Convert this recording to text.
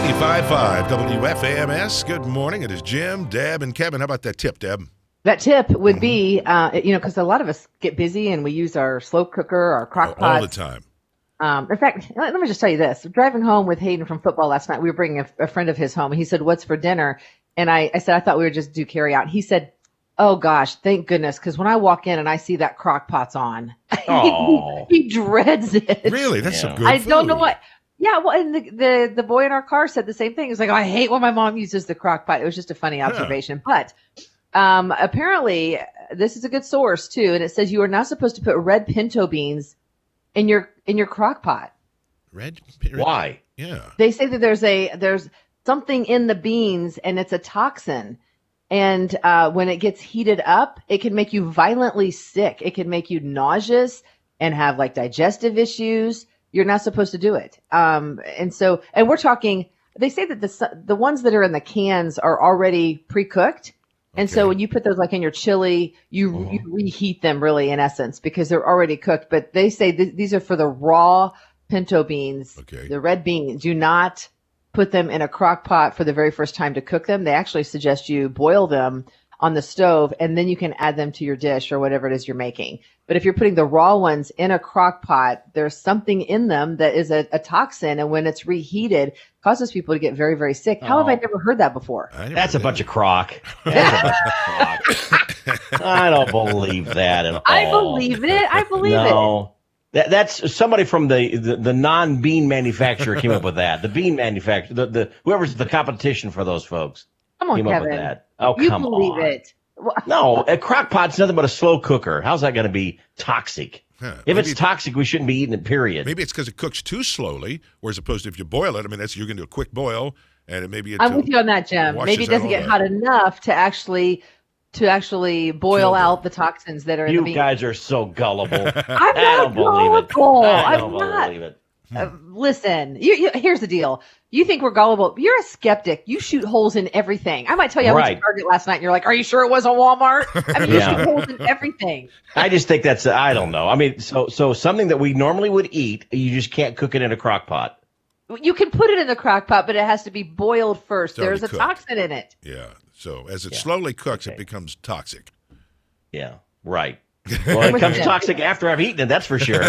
95.5 WFAMS. Good morning. It is Jim, Deb, and Kevin. How about that tip, Deb? That tip would be, because a lot of us get busy and we use our slow cooker, our crock pot. All the time. In fact, let me just tell you this. Driving home with Hayden from football last night, we were bringing a friend of his home, and he said, "What's for dinner?" And I said, "I thought we would just do carry out." He said, "Oh, gosh, thank goodness, because when I walk in and I see that crock pot's on, he dreads it." Really? That's some good I food. don't know what. Yeah, well, and the boy in our car said the same thing. He's like, "Oh, I hate when my mom uses the crock pot." It was just a funny observation. But apparently, this is a good source, too, and it says you are not supposed to put red pinto beans in your crock pot. Red? Why? Yeah. They say that there's something in the beans and it's a toxin. And when it gets heated up, it can make you violently sick. It can make you nauseous and have like digestive issues. You're not supposed to do it. And we're talking, they say that the ones that are in the cans are already pre-cooked. And so when you put those like in your chili, you reheat them really in essence because they're already cooked. But they say these are for the raw pinto beans, the red beans. Do not put them in a crock pot for the very first time to cook them. They actually suggest you boil them on the stove and then you can add them to your dish or whatever it is you're making. But if you're putting the raw ones in a crock pot, there's something in them that is a toxin. And when it's reheated, causes people to get very, very sick. How have I never heard that before? That's a bunch of crock. I don't believe that at all. I believe it. I believe it. That's somebody from the non-bean manufacturer came up with that. The bean manufacturer, the whoever's the competition for those folks. Come on, came Kevin. up with that. Oh, you come believe on. it. No, a crock pot's nothing but a slow cooker. How's that going to be toxic? If it's toxic, we shouldn't be eating it, period. Maybe it's because it cooks too slowly, whereas opposed to if you boil it, I mean, you're going to do a quick boil, and I'm with you on that, Jim. Maybe it doesn't get hot enough to actually boil out the toxins that are in the beans. You guys are so gullible. I'm not gullible. I don't believe it. Listen, here's the deal. You think we're gullible. You're a skeptic. You shoot holes in everything. I might tell you I went to Target last night and you're like, are you sure it wasn't Walmart? I mean, you shoot holes in everything. I just think that's, I don't know. I mean, so something that we normally would eat, you just can't cook it in a crock pot. You can put it in the crock pot, but it has to be boiled first. There's a toxin in it. Yeah. So as it slowly cooks, it becomes toxic. Yeah. Right. Well, it becomes toxic after I've eaten it, that's for sure.